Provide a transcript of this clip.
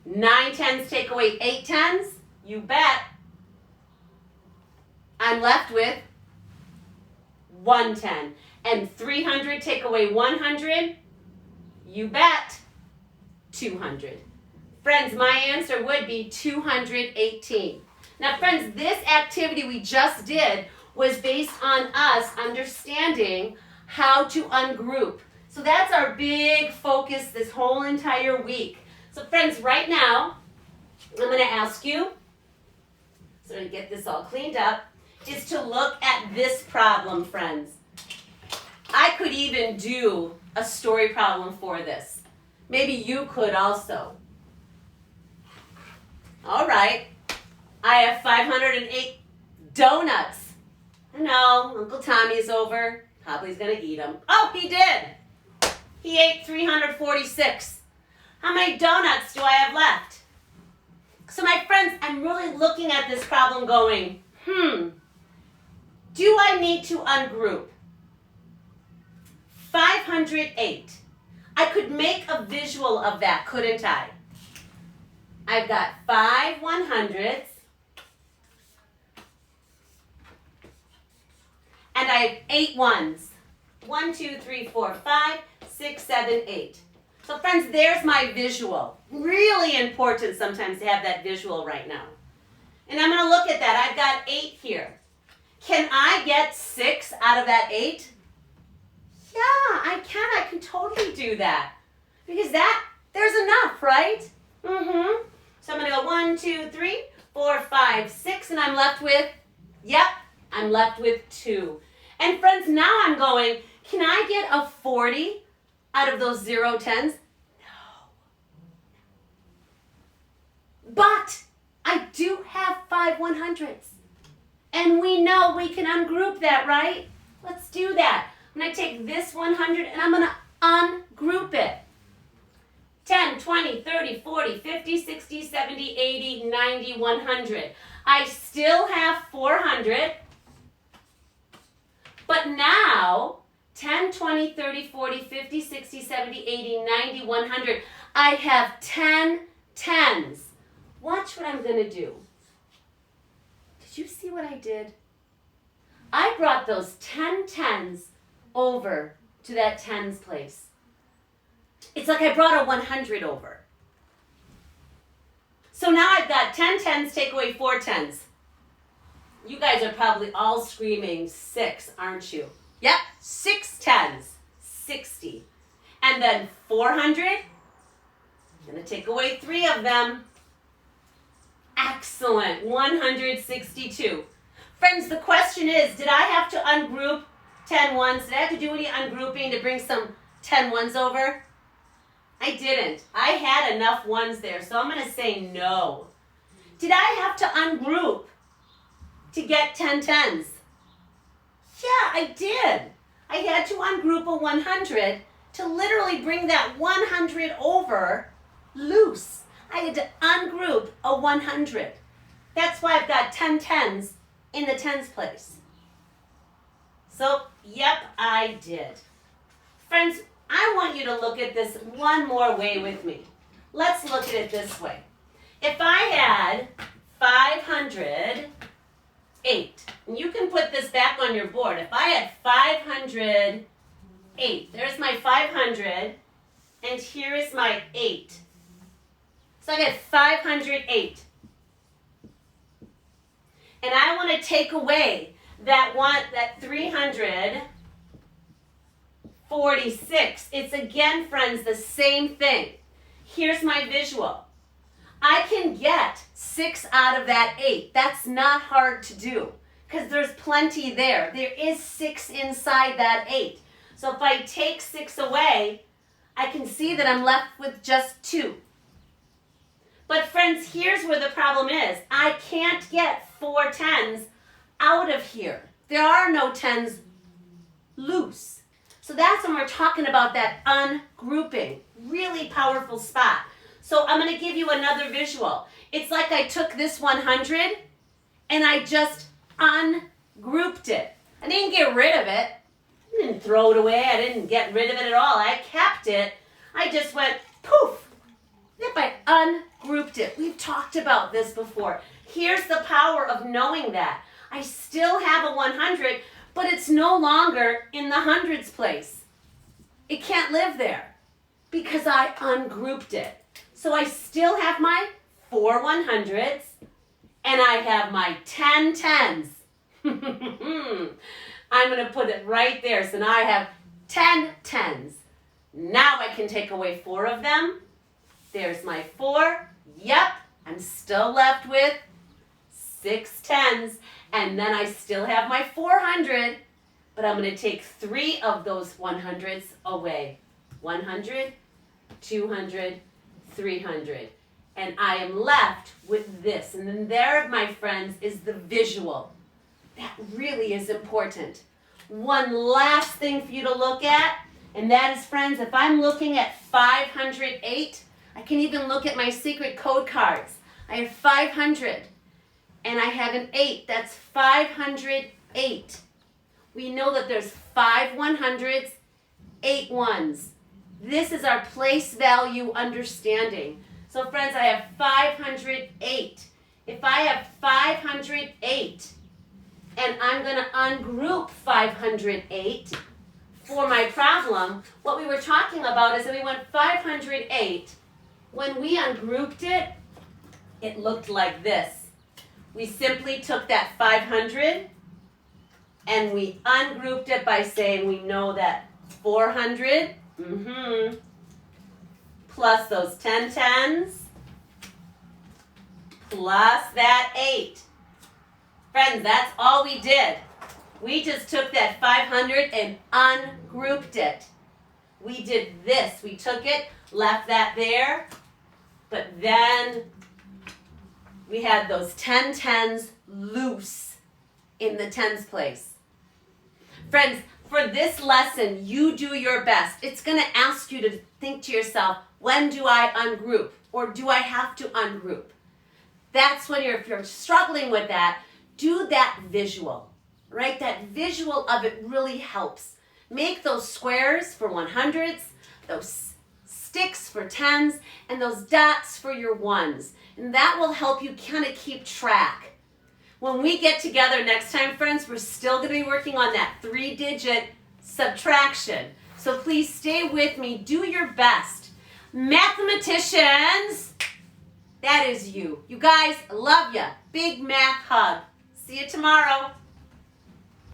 9 tens take away 8 tens? You bet. I'm left with 110. And 300 take away 100? You bet. 200. Friends, my answer would be 218. Now, friends, this activity we just did was based on us understanding how to ungroup. So that's our big focus this whole entire week. So friends, right now, I'm going to ask you, so to get this all cleaned up, is to look at this problem, friends. I could even do a story problem for this. Maybe you could also. All right. I have 508 donuts. I know, Uncle Tommy's over. Probably going to eat them. Oh, he did. He ate 346. How many donuts do I have left? So my friends, I'm really looking at this problem going, do I need to ungroup? 508. I could make a visual of that, couldn't I? I've got 5 100s. And I have 8 ones. 1, 2, 3, 4, 5, 6, 7, 8. So friends, there's my visual. Really important sometimes to have that visual right now. And I'm going to look at that. I've got 8 here. Can I get 6 out of that 8? Yeah, I can. I can totally do that. Because there's enough, right? So I'm going to go 1, 2, 3, 4, 5, 6, and I'm left with, I'm left with 2. And friends, now I'm going, can I get a 40 out of those 0 tens? No. But I do have 5 100s. And we know we can ungroup that, right? Let's do that. I'm going to take this 100 and I'm going to ungroup it. 10, 20, 30, 40, 50, 60, 70, 80, 90, 100. I still have 400. But now, 10, 20, 30, 40, 50, 60, 70, 80, 90, 100. I have 10 tens. Watch what I'm going to do. Did you see what I did? I brought those 10 tens over to that tens place. It's like I brought a 100 over. So now I've got 10 tens take away 4 tens. You guys are probably all screaming 6, aren't you? Yep, 6 tens, 60. And then 400, I'm going to take away 3 of them. Excellent, 162. Friends, the question is, did I have to ungroup 10 ones? Did I have to do any ungrouping to bring some 10 ones over? I didn't. I had enough ones there, so I'm going to say no. Did I have to ungroup to get 10 tens? Yeah, I did. I had to ungroup a 100 to literally bring that 100 over loose. I had to ungroup a 100. That's why I've got 10 tens in the tens place. So, yep, I did. Friends, I want you to look at this one more way with me. Let's look at it this way. If I had 508, and you can put this back on your board. If I had 508, there's my 500, and here is my 8. So I get 508. And I want to take away that 346. It's again, friends, the same thing. Here's my visual. I can get 6 out of that 8. That's not hard to do because there's plenty there. There is 6 inside that 8. So if I take 6 away, I can see that I'm left with just 2. But friends, here's where the problem is. I can't get 4 tens out of here. There are no tens loose. So that's when we're talking about that ungrouping. Really powerful spot. So I'm going to give you another visual. It's like I took this 100 and I just ungrouped it. I didn't get rid of it. I didn't throw it away. I didn't get rid of it at all. I kept it. I just went poof. Yep, I ungrouped it. We've talked about this before. Here's the power of knowing that. I still have a 100, but it's no longer in the hundreds place. It can't live there because I ungrouped it. So I still have my 4 100s and I have my 10 10s. I'm going to put it right there. So now I have 10 10s. Now I can take away 4 of them. There's my 4. Yep, I'm still left with 6 10s. And then I still have my 400, but I'm going to take 3 of those 100s away. 100, 200, 300. And I am left with this. And then there, my friends, is the visual. That really is important. One last thing for you to look at, and that is, friends, if I'm looking at 508, I can even look at my secret code cards. I have 500, and I have an 8. That's 508. We know that there's 5 100s, 8 1s. This is our place value understanding. So, friends, I have 508. If I have 508, and I'm going to ungroup 508 for my problem, what we were talking about is that we went 508. When we ungrouped it, it looked like this. We simply took that 500 and we ungrouped it by saying we know that 400 plus those 10 10s plus that 8. Friends, that's all we did. We just took that 500 and ungrouped it. We did this. We took it, left that there, but then we had those 10 10s loose in the tens place. Friends, for this lesson, you do your best. It's going to ask you to think to yourself, when do I ungroup? Or do I have to ungroup? That's when if you're struggling with that, do that visual, right? That visual of it really helps. Make those squares for 100s, those sticks for 10s, and those dots for your 1s. And that will help you kind of keep track. When we get together next time, friends, we're still going to be working on that 3-digit subtraction. So please stay with me. Do your best. Mathematicians, that is you. You guys, love ya. Big math hug. See you tomorrow.